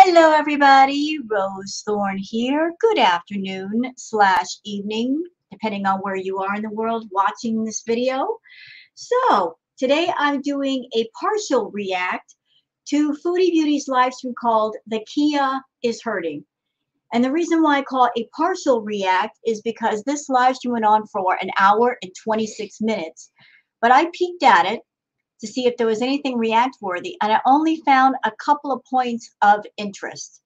Hello, everybody. Rose Thorn here. Good afternoon slash evening, depending on where you are in the world watching this video. So today I'm doing a partial react to Foodie Beauty's live stream called The Kia is Hurting. And the reason why I call it a partial react is because this live stream went on for an hour and 26 minutes. But I peeked at it to see if there was anything react worthy, and I only found a couple of points of interest.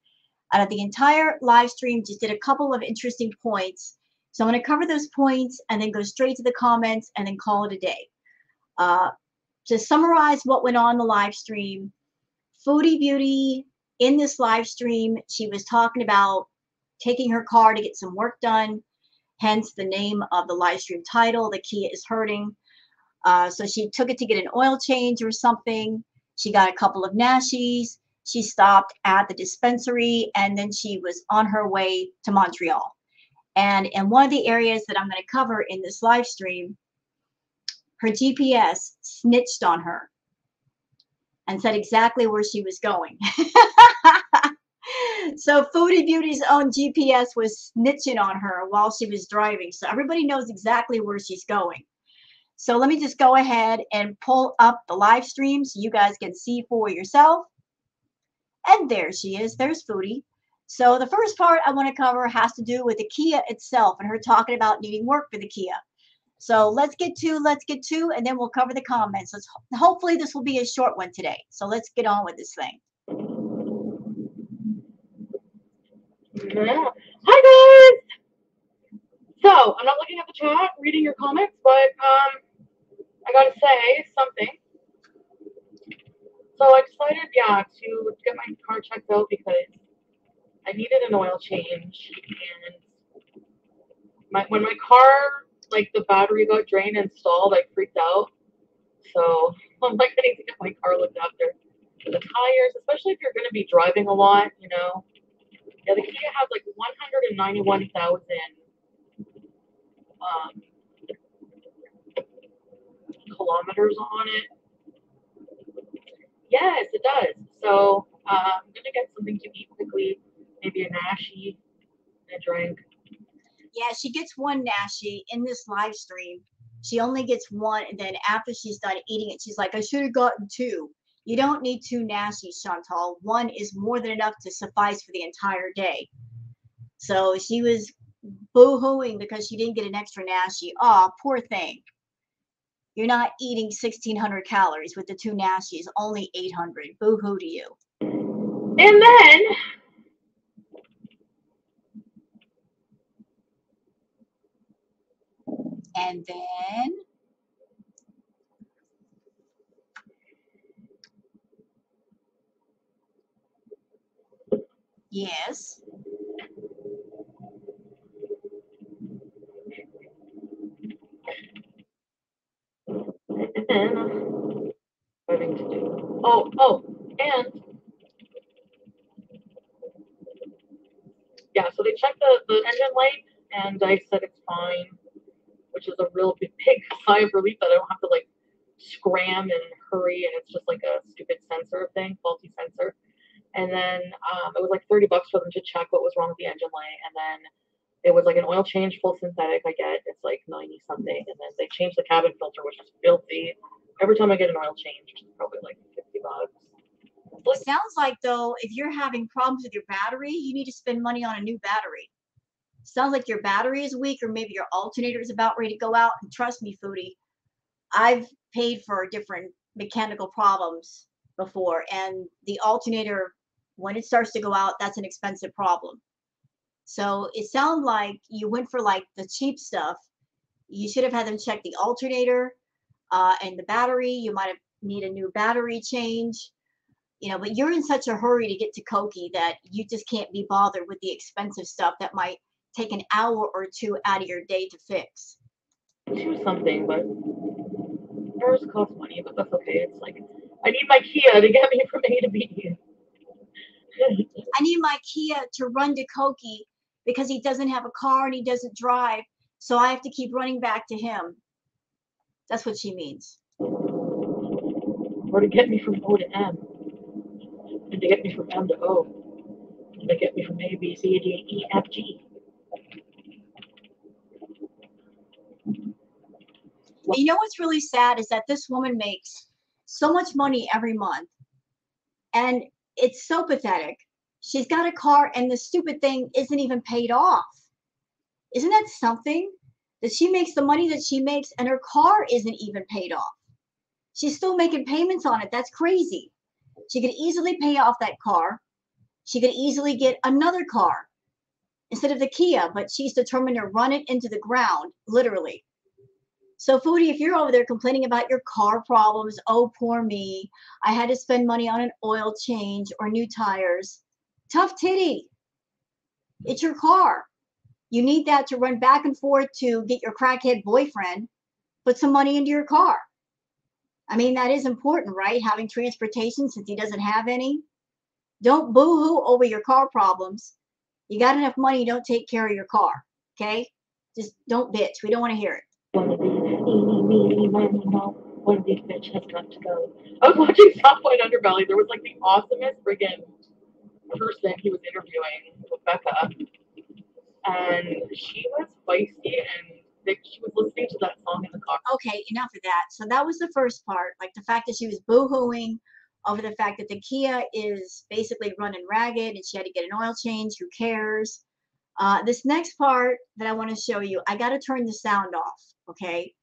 Out of the entire live stream, just did a couple of interesting points. So I'm going to cover those points and then go straight to the comments and then call it a day. To summarize what went on in the live stream, Foodie Beauty in this live stream, she was talking about taking her car to get some work done, hence the name of the live stream title, The Kia is Hurting. So she took it to get an oil change or something. She got a couple of nashies. She stopped at the dispensary, and then she was on her way to Montreal. And in one of the areas that I'm going to cover in this live stream, her GPS snitched on her and said exactly where she was going. So Foodie Beauty's own GPS was snitching on her while she was driving. So everybody knows exactly where she's going. So let me just go ahead and pull up the live stream so you guys can see for yourself. And there she is. There's Foodie. So the first part I want to cover has to do with the Kia itself and her talking about needing work for the Kia. So let's get to, and then we'll cover the comments. Hopefully this will be a short one today. So let's get on with this thing. Yeah. Hi guys! So, I'm not looking at the chat, reading your comments, but I gotta say something. So I decided, to get my car checked out because I needed an oil change, and when my car, like the battery got drained and stalled, I freaked out. So I'm like, I need to get my car looked after. The tires, especially if you're gonna be driving a lot, Yeah, the Kia has like 191,000 kilometers on it. Yes, it does. So I'm gonna get something to eat quickly, maybe a nashi and a drink. Yeah, she gets one nashi in this live stream. She only gets one, and then after she's done eating it, she's like, I should have gotten two. You don't need two nashis, Chantal. One is more than enough to suffice for the entire day. So she was boo-hooing because she didn't get an extra nashi. Aw, poor thing. You're not eating 1,600 calories with the two nashis, only 800. Boo-hoo to you. And then yes. having to do. And yeah, so they checked the engine light, and I said it's fine, which is a real big sigh of relief that I don't have to like scram and hurry, and it's just like a stupid sensor thing, faulty sensor. And then it was like $30 for them to check what was wrong with the engine light, and then it was like an oil change, full synthetic. I get it's like 90 something, and then they changed the cabin filter, which is filthy. Every time I get an oil change, it's probably like $50. It sounds like, though, if you're having problems with your battery, you need to spend money on a new battery. Sounds like your battery is weak, or maybe your alternator is about ready to go out. And trust me, Foodie, I've paid for different mechanical problems before, and the alternator, when it starts to go out, that's an expensive problem. So it sounds like you went for like the cheap stuff. You should have had them check the alternator and the battery. You might have need a new battery change. But you're in such a hurry to get to Koki that you just can't be bothered with the expensive stuff that might take an hour or two out of your day to fix. Do something, but yours costs money, but that's okay. It's like I need my Kia to get me from A to B. I need my Kia to run to Koki because he doesn't have a car and he doesn't drive, so I have to keep running back to him. That's what she means. Or to get me from O to M. And to get me from M to O. They get me from A, B, C, D, E, F, G. You know what's really sad is that this woman makes so much money every month, and it's so pathetic. She's got a car, and the stupid thing isn't even paid off. Isn't that something? That she makes the money that she makes, and her car isn't even paid off. She's still making payments on it. That's crazy. She could easily pay off that car. She could easily get another car instead of the Kia, but she's determined to run it into the ground, literally. So, Foodie, if you're over there complaining about your car problems, oh, poor me, I had to spend money on an oil change or new tires. Tough titty. It's your car. You need that to run back and forth to get your crackhead boyfriend. Put some money into your car. I mean, that is important, right? Having transportation since he doesn't have any. Don't boo-hoo over your car problems. You got enough money, don't take care of your car, okay? Just don't bitch. We don't want to hear it. One of these, eeny, meeny, miny, mo. One of these bitch has got to go. I was watching South Point Underbelly. There was like the awesomest friggin' person he was interviewing, Rebecca, and she was feisty, and she was listening to that song in the car. Okay, enough of that. So that was the first part, like the fact that she was boo-hooing over the fact that the Kia is basically running ragged and she had to get an oil change. Who cares? This next part that I want to show you, I got to turn the sound off, okay?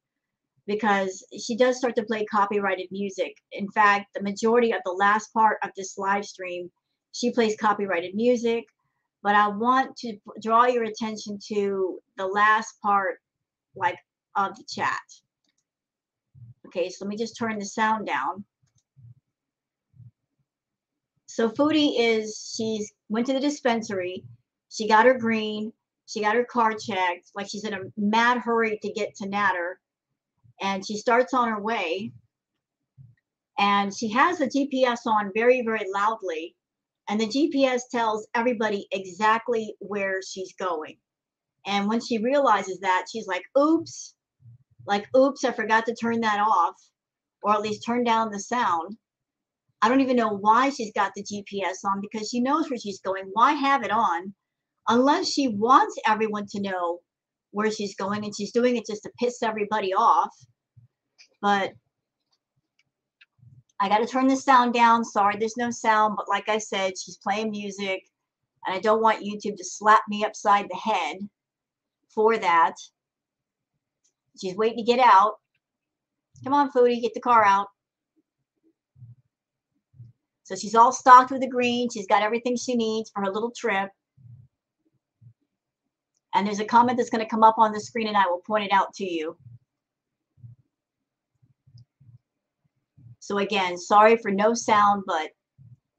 Because she does start to play copyrighted music. In fact, the majority of the last part of this live stream, she plays copyrighted music. But I want to draw your attention to the last part, like, of the chat. Okay, so let me just turn the sound down. So Foodie she's went to the dispensary. She got her green. She got her car checked. Like she's in a mad hurry to get to Natter. And she starts on her way. And she has the GPS on very, very loudly. And the GPS tells everybody exactly where she's going. And when she realizes that, she's like, oops, I forgot to turn that off, or at least turn down the sound. I don't even know why she's got the GPS on because she knows where she's going. Why have it on unless she wants everyone to know where she's going and she's doing it just to piss everybody off. But I got to turn the sound down. Sorry, there's no sound. But like I said, she's playing music and I don't want YouTube to slap me upside the head for that. She's waiting to get out. Come on, Foodie, get the car out. So she's all stocked with the green. She's got everything she needs for her little trip. And there's a comment that's going to come up on the screen and I will point it out to you. So again, sorry for no sound, but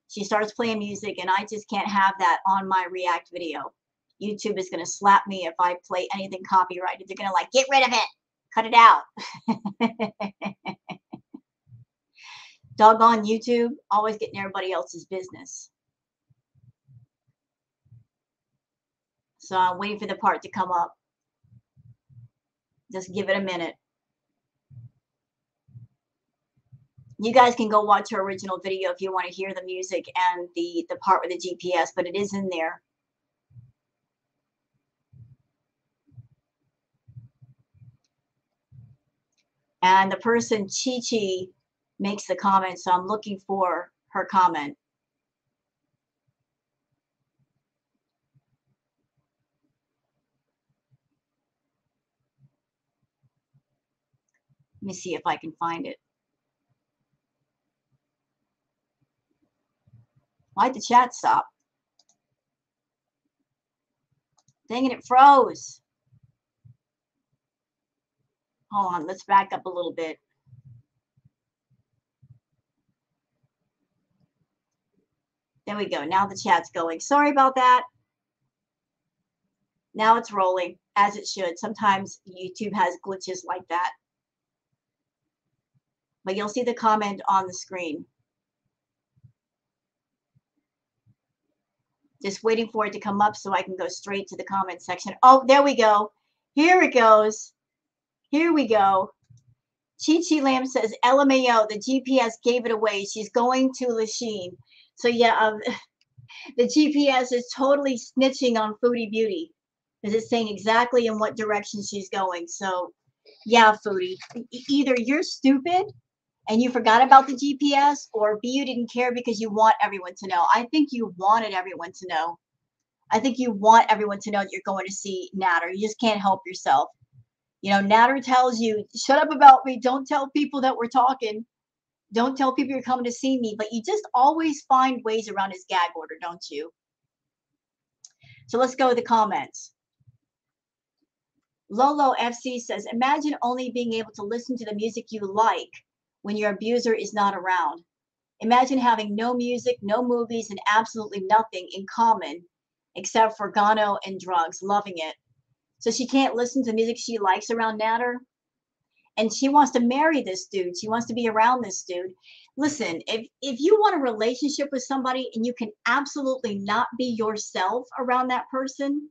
she starts playing music and I just can't have that on my React video. YouTube is going to slap me if I play anything copyrighted. They're going to like, get rid of it. Cut it out. Doggone YouTube, always getting everybody else's business. So I'm waiting for the part to come up. Just give it a minute. You guys can go watch her original video if you want to hear the music and the part with the GPS, but it is in there. And the person, Chi-Chi, makes the comment, so I'm looking for her comment. Let me see if I can find it. Why'd the chat stop? Dang it, it froze. Hold on, let's back up a little bit. There we go. Now the chat's going. Sorry about that. Now it's rolling, as it should. Sometimes YouTube has glitches like that. But you'll see the comment on the screen. Just waiting for it to come up so I can go straight to the comment section. Oh, there we go. Here it goes. Here we go. Chi-Chi Lamb says, LMAO, the GPS gave it away. She's going to Lachine. So yeah, The GPS is totally snitching on Foodie Beauty because it's saying exactly in what direction she's going. So, yeah, Foodie, either you're stupid and you forgot about the GPS, or B, you didn't care because you want everyone to know. I think you wanted everyone to know. I think you want everyone to know that you're going to see Natter. You just can't help yourself. You know, Natter tells you, shut up about me. Don't tell people that we're talking. Don't tell people you're coming to see me. But you just always find ways around his gag order, don't you? So let's go to the comments. Lolo FC says, imagine only being able to listen to the music you like when your abuser is not around. Imagine having no music, no movies, and absolutely nothing in common except for Gano and drugs. Loving it. So she can't listen to music she likes around Natter. And she wants to marry this dude. She wants to be around this dude. Listen, if you want a relationship with somebody and you can absolutely not be yourself around that person,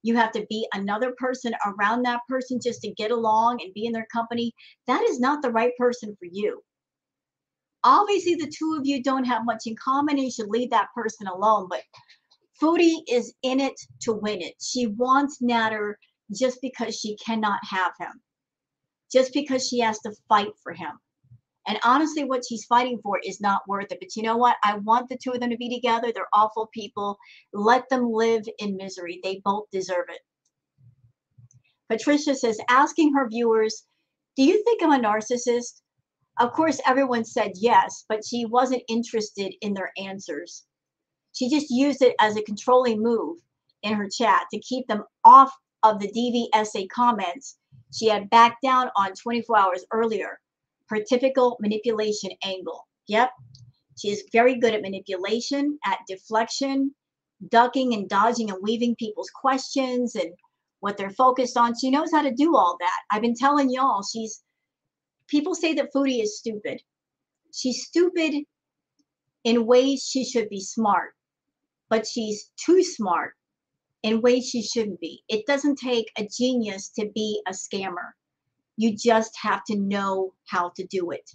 you have to be another person around that person just to get along and be in their company, that is not the right person for you. Obviously, the two of you don't have much in common and you should leave that person alone. But Foodie is in it to win it. She wants Natter just because she cannot have him, just because she has to fight for him. And honestly, what she's fighting for is not worth it. But you know what? I want the two of them to be together. They're awful people. Let them live in misery. They both deserve it. Patricia says, asking her viewers, do you think I'm a narcissist? Of course, everyone said yes, but she wasn't interested in their answers. She just used it as a controlling move in her chat to keep them off of the DVSA comments she had backed down on 24 hours earlier. Her typical manipulation angle. Yep, she is very good at manipulation, at deflection, ducking and dodging and weaving people's questions and what they're focused on. She knows how to do all that. I've been telling y'all, people say that Foodie is stupid. She's stupid in ways she should be smart, but she's too smart in ways she shouldn't be. It doesn't take a genius to be a scammer. You just have to know how to do it.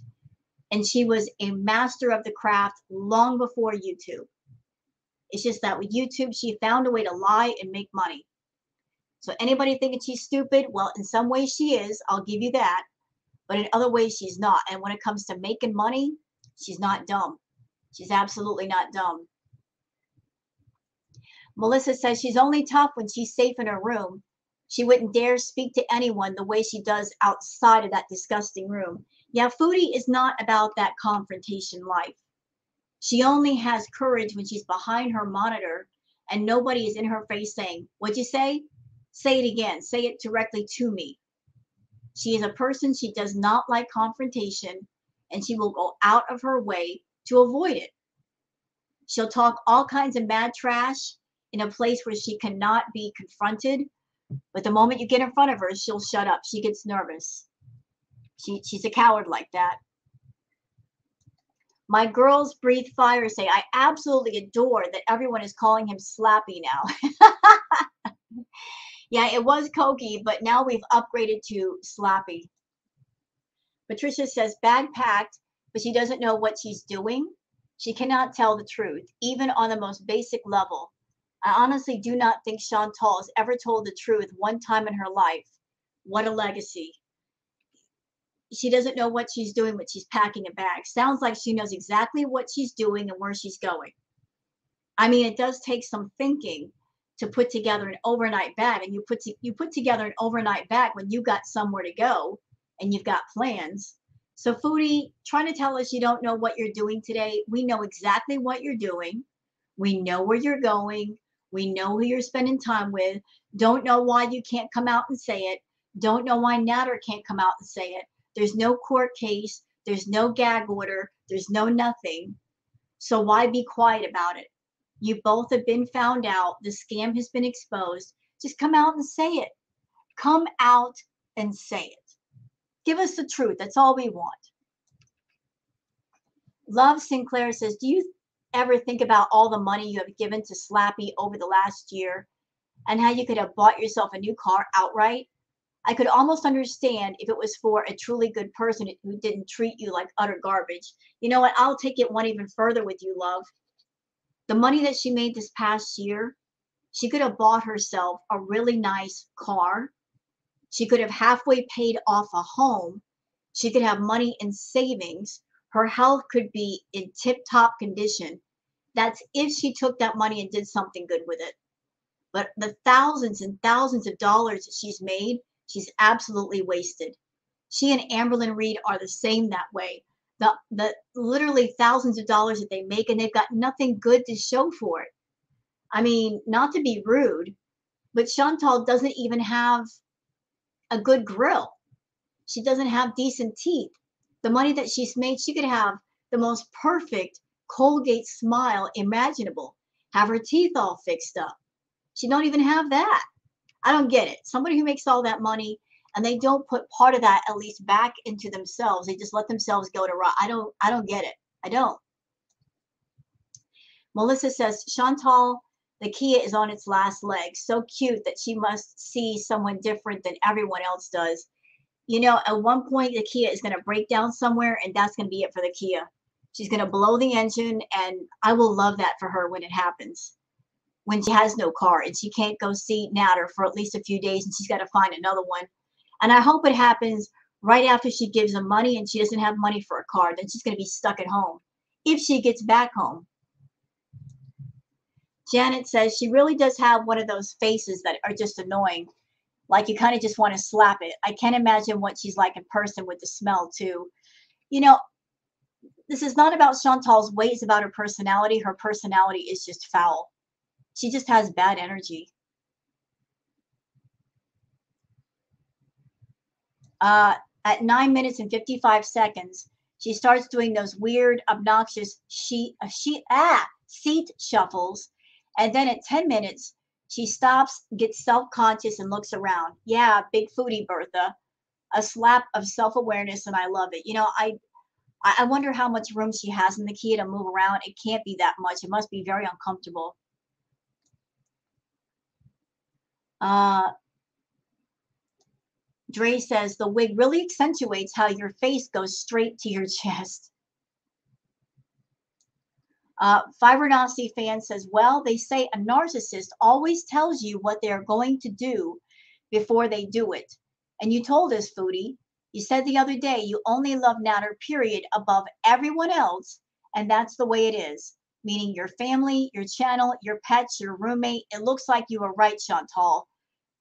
And she was a master of the craft long before YouTube. It's just that with YouTube, she found a way to lie and make money. So anybody thinking she's stupid, well, in some ways she is, I'll give you that. But in other ways, she's not. And when it comes to making money, she's not dumb. She's absolutely not dumb. Melissa says she's only tough when she's safe in her room. She wouldn't dare speak to anyone the way she does outside of that disgusting room. Yeah, Foodie is not about that confrontation life. She only has courage when she's behind her monitor and nobody is in her face saying, what'd you say? Say it again. Say it directly to me. She is a person, she does not like confrontation, and she will go out of her way to avoid it. She'll talk all kinds of mad trash in a place where she cannot be confronted. But the moment you get in front of her, she'll shut up. She gets nervous. She's a coward like that. My girls breathe fire say, I absolutely adore that everyone is calling him Slappy now. Yeah, it was Koki, but now we've upgraded to Slappy. Patricia says, bag packed, but she doesn't know what she's doing. She cannot tell the truth, even on the most basic level. I honestly do not think Chantal has ever told the truth one time in her life. What a legacy. She doesn't know what she's doing, but she's packing a bag. Sounds like she knows exactly what she's doing and where she's going. I mean, it does take some thinking to put together an overnight bag, and you put together an overnight bag when you got somewhere to go and you've got plans. So Foodie, trying to tell us you don't know what you're doing today. We know exactly what you're doing. We know where you're going. We know who you're spending time with. Don't know why you can't come out and say it. Don't know why Natter can't come out and say it. There's no court case. There's no gag order. There's no nothing. So why be quiet about it? You both have been found out. The scam has been exposed. Just come out and say it. Come out and say it. Give us the truth. That's all we want. Love Sinclair says, do you ever think about all the money you have given to Slappy over the last year and how you could have bought yourself a new car outright? I could almost understand if it was for a truly good person who didn't treat you like utter garbage. You know what? I'll take it one even further with you, love. The money that she made this past year, she could have bought herself a really nice car. She could have halfway paid off a home. She could have money in savings. Her health could be in tip-top condition. That's if she took that money and did something good with it. But the thousands and thousands of dollars that she's made, she's absolutely wasted. She and Amberlyn Reed are the same that way. The literally thousands of dollars that they make, and they've got nothing good to show for it. I mean, not to be rude, but Chantal doesn't even have a good grill. She doesn't have decent teeth. The money that she's made, she could have the most perfect Colgate smile imaginable, have her teeth all fixed up. She don't even have that. I don't get it. Somebody who makes all that money and they don't put part of that at least back into themselves. They just let themselves go to rot. I don't get it. I don't. Melissa says, Chantal, the Kia is on its last leg. So cute that she must see someone different than everyone else does. You know, at one point, the Kia is going to break down somewhere, and that's going to be it for the Kia. She's going to blow the engine, and I will love that for her when it happens. When she has no car and she can't go see Natter for at least a few days, and she's got to find another one. And I hope it happens right after she gives them money and she doesn't have money for a car. Then she's going to be stuck at home if she gets back home. Janet says she really does have one of those faces that are just annoying. Like you kind of just want to slap it. I can't imagine what she's like in person with the smell too. You know, this is not about Chantal's weight, it's about her personality. Her personality is just foul. She just has bad energy. At 9 minutes and 55 seconds, she starts doing those weird, obnoxious seat shuffles. And then at 10 minutes, she stops, gets self-conscious, and looks around. Yeah, big foodie, Bertha. A slap of self-awareness, and I love it. You know, I wonder how much room she has in the Kia to move around. It can't be that much. It must be very uncomfortable. Dre says the wig really accentuates how your face goes straight to your chest. Fibronauty fan says, well, they say a narcissist always tells you what they're going to do before they do it. And you told us, Foodie, you said the other day you only love Natter, period, above everyone else. And that's the way it is. Meaning your family, your channel, your pets, your roommate. It looks like you were right, Chantal.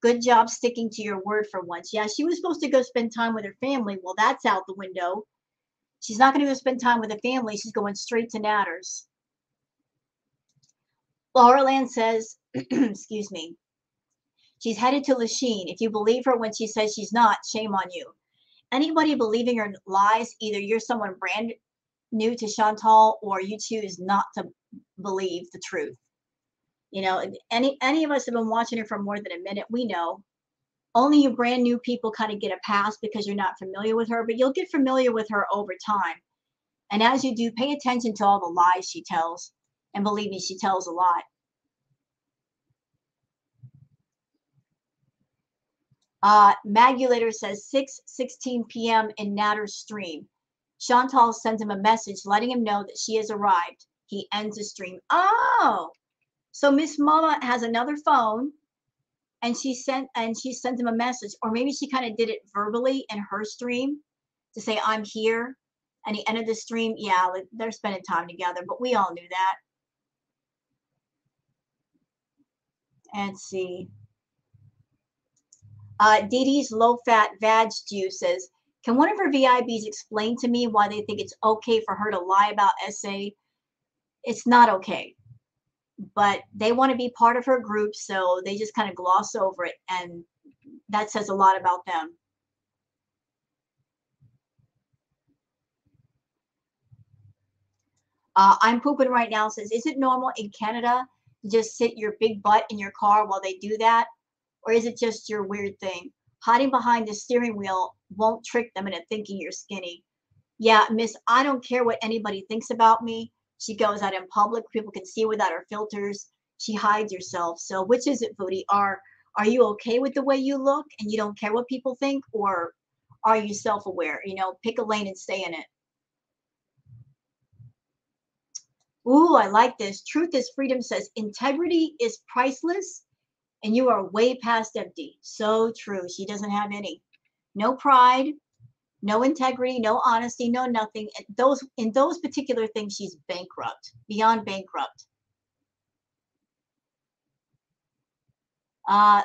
Good job sticking to your word for once. Yeah, she was supposed to go spend time with her family. Well, that's out the window. She's not going to go spend time with the family. She's going straight to Natters. Laura Land says, excuse me, she's headed to Lachine. If you believe her when she says she's not, shame on you. Anybody believing her lies, either you're someone brand new to Chantal or you choose not to believe the truth. You know, any of us have been watching her for more than a minute. We know. Only you brand new people kind of get a pass because you're not familiar with her, but you'll get familiar with her over time. And as you do, pay attention to all the lies she tells. And believe me, she tells a lot. Magulator says 6:16 p.m. in Natter's stream. Chantal sends him a message letting him know that she has arrived. He ends the stream. Oh, so Miss Mama has another phone, and she sent him a message, or maybe she kind of did it verbally in her stream to say I'm here. And he ended the stream. Yeah, they're spending time together, but we all knew that. And see. Dee Dee's low-fat vag juice says, can one of her VIBs explain to me why they think it's okay for her to lie about SA? It's not okay. But they want to be part of her group, so they just kind of gloss over it, and that says a lot about them. I'm pooping right now says, is it normal in Canada to just sit your big butt in your car while they do that? Or is it just your weird thing? Hiding behind the steering wheel won't trick them into thinking you're skinny. Yeah, miss, I don't care what anybody thinks about me. She goes out in public. People can see without her filters. She hides herself. So which is it, Foodie? Are you okay with the way you look and you don't care what people think? Or are you self-aware? You know, pick a lane and stay in it. Ooh, I like this. Truth is Freedom says integrity is priceless and you are way past empty. So true. She doesn't have any. No pride, no integrity, no honesty, no nothing. In those particular things, she's bankrupt, beyond bankrupt.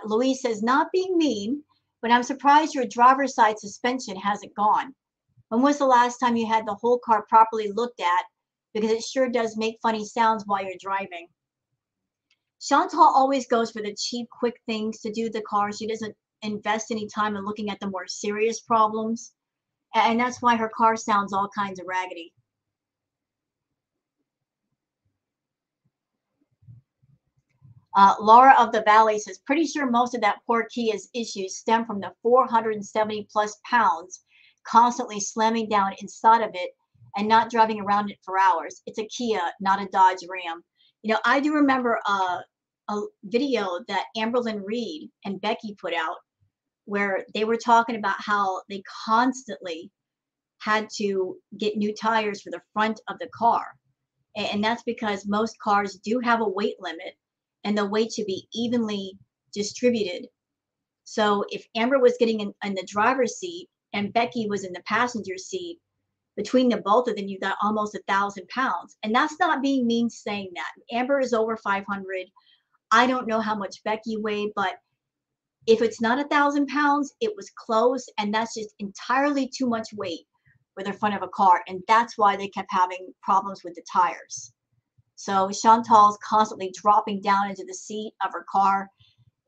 Louise says, not being mean, but I'm surprised your driver's side suspension hasn't gone. When was the last time you had the whole car properly looked at? Because it sure does make funny sounds while you're driving. Chantal always goes for the cheap, quick things to do the car. She doesn't invest any time in looking at the more serious problems. And that's why her car sounds all kinds of raggedy. Laura of the Valley says, pretty sure most of that poor Kia's issues stem from the 470 plus pounds constantly slamming down inside of it and not driving around it for hours. It's a Kia, not a Dodge Ram. You know, I do remember a video that Amberlyn Reed and Becky put out where they were talking about how they constantly had to get new tires for the front of the car. And that's because most cars do have a weight limit and the weight should be evenly distributed. So if Amber was getting in the driver's seat and Becky was in the passenger seat, between the both of them, you got almost 1,000 pounds. And that's not being mean saying that. Amber is over 500. I don't know how much Becky weighed, but if it's not 1,000 pounds, it was close. And that's just entirely too much weight for the front of a car. And that's why they kept having problems with the tires. So Chantal's constantly dropping down into the seat of her car.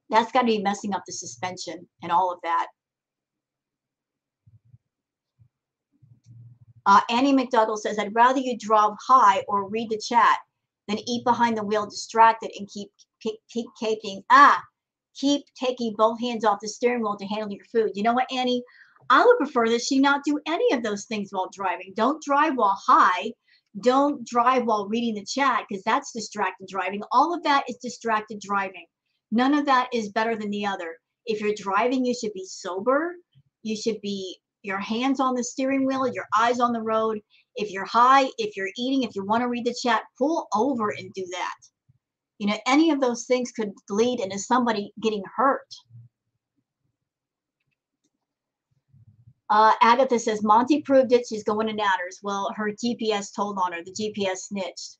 That's got to be messing up the suspension and all of that. Annie McDougall says, I'd rather you drive high or read the chat than eat behind the wheel distracted and keep taking both hands off the steering wheel to handle your food. You know what, Annie? I would prefer that she not do any of those things while driving. Don't drive while high. Don't drive while reading the chat because that's distracted driving. All of that is distracted driving. None of that is better than the other. If you're driving, you should be sober. You should be your hands on the steering wheel, your eyes on the road. If you're high, if you're eating, if you want to read the chat, pull over and do that. You know, any of those things could lead into somebody getting hurt. Agatha says, Monty proved it. She's going to Natters. Well, her GPS told on her. The GPS snitched.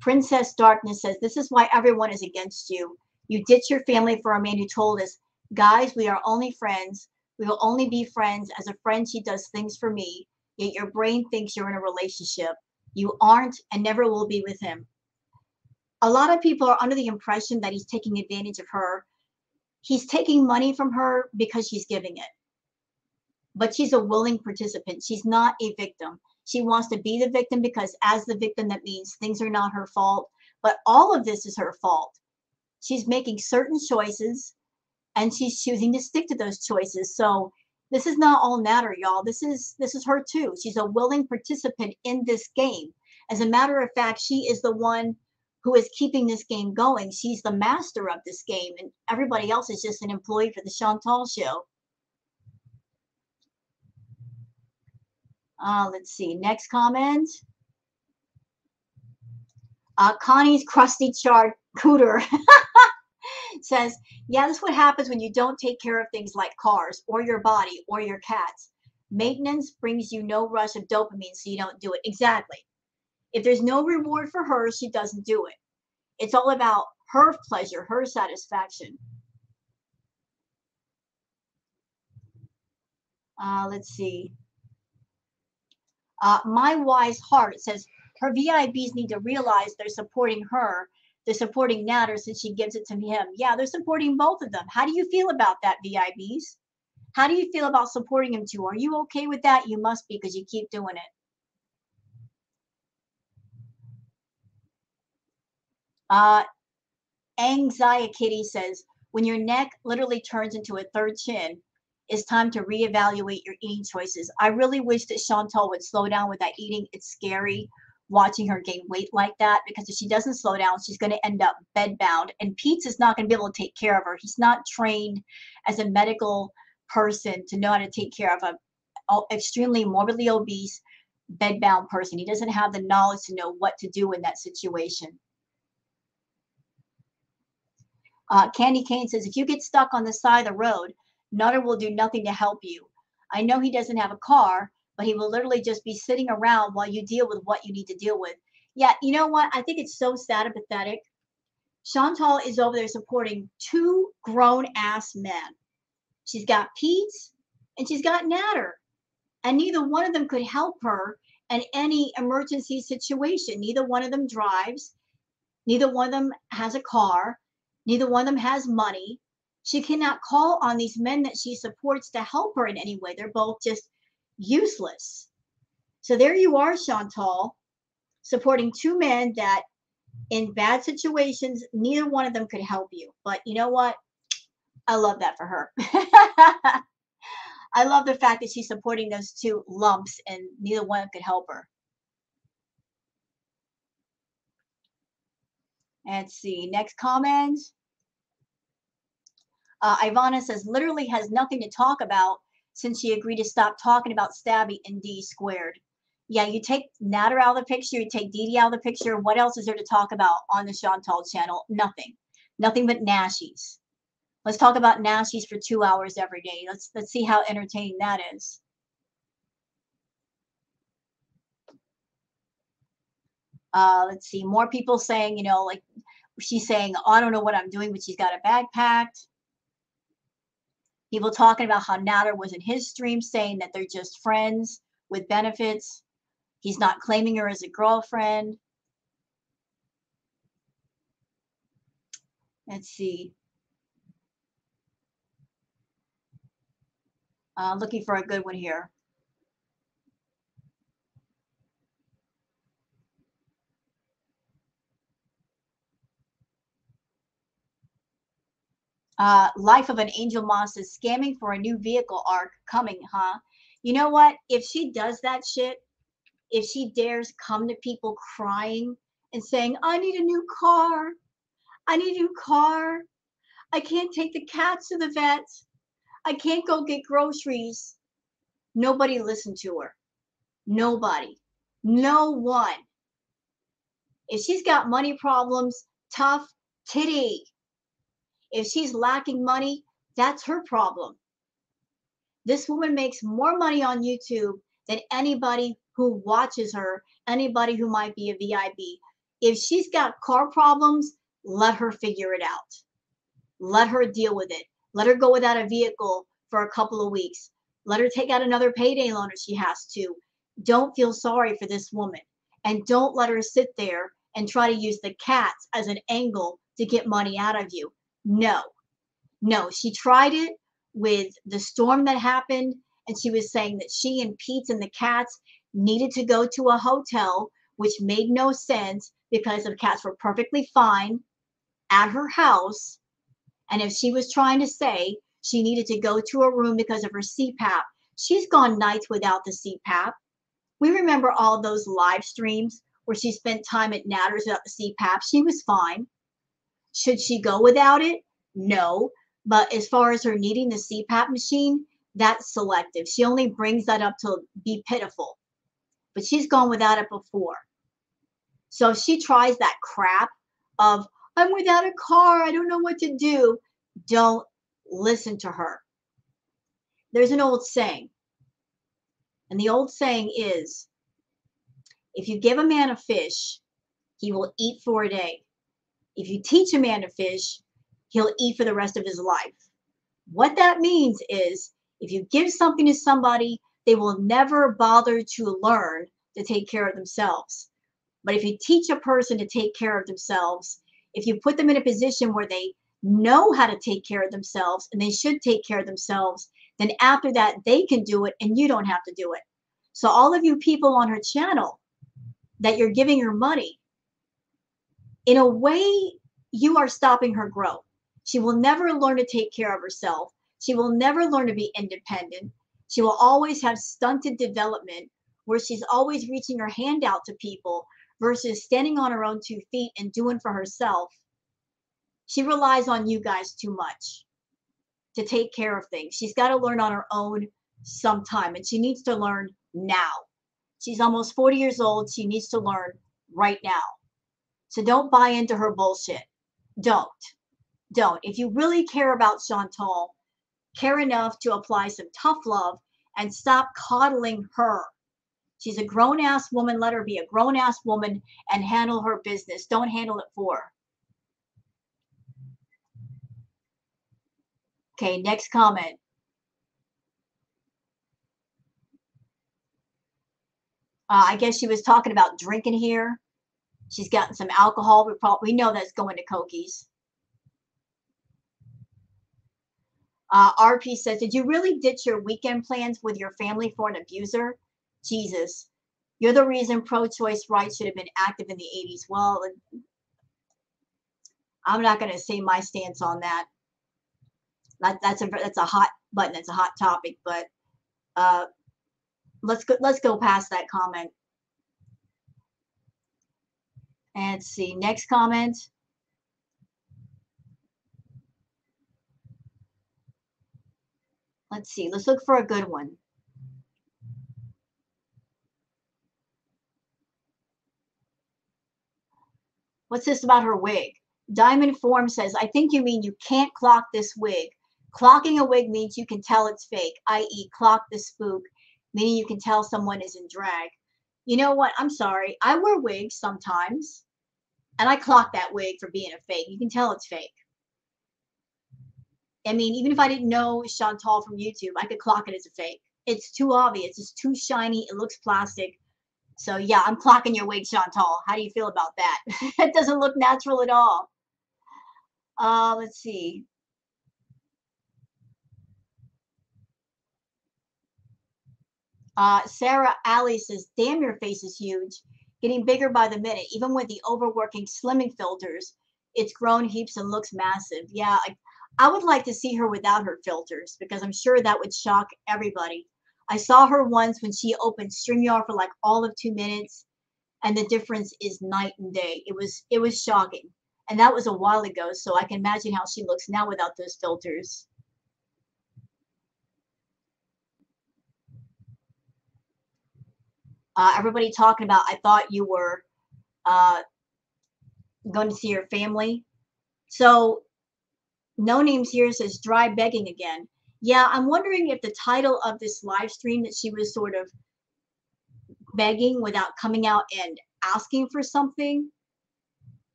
Princess Darkness says, this is why everyone is against you. You ditch your family for a man who told us, guys, we are only friends. We will only be friends. As a friend, she does things for me. Yet your brain thinks you're in a relationship. You aren't and never will be with him. A lot of people are under the impression that he's taking advantage of her. He's taking money from her because she's giving it. But she's a willing participant. She's not a victim. She wants to be the victim because as the victim, that means things are not her fault. But all of this is her fault. She's making certain choices and she's choosing to stick to those choices. So this is not all Natter, y'all. This is her too. She's a willing participant in this game. As a matter of fact, she is the one who is keeping this game going. She's the master of this game, and everybody else is just an employee for the Chantal show. Let's see. Next comment. Connie's crusty charcuter says, yeah, this is what happens when you don't take care of things like cars or your body or your cats. Maintenance brings you no rush of dopamine, so you don't do it. Exactly. If there's no reward for her, she doesn't do it. It's all about her pleasure, her satisfaction. Let's see. My Wise Heart says her VIBs need to realize they're supporting her. They're supporting Natter since she gives it to him. Yeah, they're supporting both of them. How do you feel about that, VIBs? How do you feel about supporting him too? Are you okay with that? You must be because you keep doing it. Anxiety Kitty says, when your neck literally turns into a third chin, it's time to reevaluate your eating choices. I really wish that Chantal would slow down with that eating. It's scary watching her gain weight like that because if she doesn't slow down, she's going to end up bedbound. And Pete's is not going to be able to take care of her. He's not trained as a medical person to know how to take care of a extremely morbidly obese, bedbound person. He doesn't have the knowledge to know what to do in that situation. Candy Cane says, if you get stuck on the side of the road, Nutter will do nothing to help you. I know he doesn't have a car, but he will literally just be sitting around while you deal with what you need to deal with. Yeah, you know what? I think it's so sad and pathetic. Chantal is over there supporting two grown-ass men. She's got Pete and she's got Natter. And neither one of them could help her in any emergency situation. Neither one of them drives. Neither one of them has a car. Neither one of them has money. She cannot call on these men that she supports to help her in any way. They're both just useless. So there you are, Chantal, supporting two men that in bad situations, neither one of them could help you. But you know what? I love that for her. I love the fact that she's supporting those two lumps and neither one could help her. Let's see. Next comment. Ivana says, literally has nothing to talk about since she agreed to stop talking about Stabby and D squared. Yeah, you take Natter out of the picture, you take Dee Dee out of the picture. What else is there to talk about on the Chantal channel? Nothing. Nothing but Nashies. Let's talk about Nashies for 2 hours every day. Let's see how entertaining that is. Let's see. More people saying, you know, like she's saying, oh, I don't know what I'm doing, but she's got a bag packed. People talking about how Natter was in his stream saying that they're just friends with benefits. He's not claiming her as a girlfriend. Let's see. Looking for a good one here. Life of an Angel Moss is scamming for a new vehicle arc coming, huh? You know what? If she does that shit, if she dares come to people crying and saying, I need a new car, I need a new car, I can't take the cats to the vet, I can't go get groceries, nobody listened to her. Nobody. No one. If she's got money problems, tough titty. If she's lacking money, that's her problem. This woman makes more money on YouTube than anybody who watches her, anybody who might be a VIP. If she's got car problems, let her figure it out. Let her deal with it. Let her go without a vehicle for a couple of weeks. Let her take out another payday loan if she has to. Don't feel sorry for this woman. And don't let her sit there and try to use the cats as an angle to get money out of you. No. No, she tried it with the storm that happened, and she was saying that she and Pete and the cats needed to go to a hotel, which made no sense because the cats were perfectly fine at her house. And if she was trying to say she needed to go to a room because of her CPAP, she's gone nights without the CPAP. We remember all those live streams where she spent time at Natter's without the CPAP. She was fine. Should she go without it? No. But as far as her needing the CPAP machine, that's selective. She only brings that up to be pitiful. But she's gone without it before. So if she tries that crap of, I'm without a car, I don't know what to do, don't listen to her. There's an old saying. And the old saying is, if you give a man a fish, he will eat for a day. If you teach a man to fish, he'll eat for the rest of his life. What that means is if you give something to somebody, they will never bother to learn to take care of themselves. But if you teach a person to take care of themselves, if you put them in a position where they know how to take care of themselves and they should take care of themselves, then after that, they can do it and you don't have to do it. So all of you people on her channel that you're giving her money, in a way, you are stopping her growth. She will never learn to take care of herself. She will never learn to be independent. She will always have stunted development where she's always reaching her hand out to people versus standing on her own 2 feet and doing for herself. She relies on you guys too much to take care of things. She's got to learn on her own sometime, and she needs to learn now. She's almost 40 years old. She needs to learn right now. So don't buy into her bullshit. Don't. If you really care about Chantal, care enough to apply some tough love and stop coddling her. She's a grown-ass woman. Let her be a grown-ass woman and handle her business. Don't handle it for her. Okay, next comment. I guess she was talking about drinking here. She's gotten some alcohol. We know that's going to Cokies. RP says, did you really ditch your weekend plans with your family for an abuser? Jesus. You're the reason pro-choice rights should have been active in the 80s. Well, I'm not going to say my stance on that. That's a hot button. It's a hot topic, but let's go past that comment. And let's see, next comment. Let's see. Let's look for a good one. What's this about her wig? Diamond Form says, I think you mean you can't clock this wig. Clocking a wig means you can tell it's fake, i.e. clock the spook, meaning you can tell someone is in drag. You know what? I'm sorry. I wear wigs sometimes, and I clock that wig for being a fake. You can tell it's fake. I mean, even if I didn't know Chantal from YouTube, I could clock it as a fake. It's too obvious. It's too shiny. It looks plastic. So yeah, I'm clocking your wig, Chantal. How do you feel about that? It doesn't look natural at all. Let's see. Sarah Alley says, damn, your face is huge. Getting bigger by the minute, even with the overworking slimming filters. It's grown heaps and looks massive. Yeah, I would like to see her without her filters because I'm sure that would shock everybody. I saw her once when she opened StreamYard for like all of 2 minutes, and the difference is night and day. It was shocking. And that was a while ago, so I can imagine how she looks now without those filters. Everybody talking about, I thought you were going to see your family. So No Names here says dry begging again. Yeah, I'm wondering if the title of this live stream that she was sort of begging without coming out and asking for something,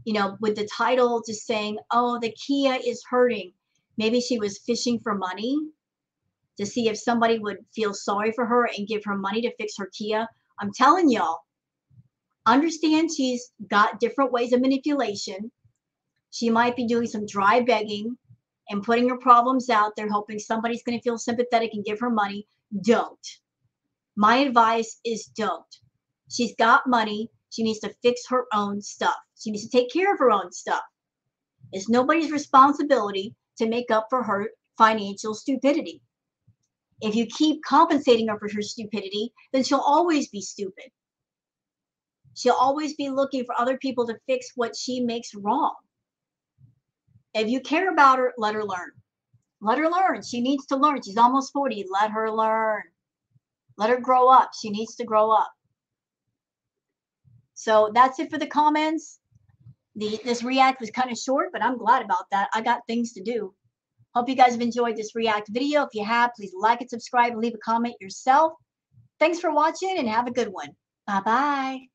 you know, with the title just saying, oh, the Kia is hurting. Maybe she was fishing for money to see if somebody would feel sorry for her and give her money to fix her Kia. I'm telling y'all, understand she's got different ways of manipulation. She might be doing some dry begging and putting her problems out there, hoping somebody's going to feel sympathetic and give her money. Don't. My advice is don't. She's got money. She needs to fix her own stuff. She needs to take care of her own stuff. It's nobody's responsibility to make up for her financial stupidity. If you keep compensating her for her stupidity, then she'll always be stupid. She'll always be looking for other people to fix what she makes wrong. If you care about her, let her learn. Let her learn. She needs to learn. She's almost 40. Let her learn. Let her grow up. She needs to grow up. So that's it for the comments. This react was kind of short, but I'm glad about that. I got things to do. Hope you guys have enjoyed this react video. If you have, please like and subscribe and leave a comment yourself. Thanks for watching and have a good one. Bye-bye.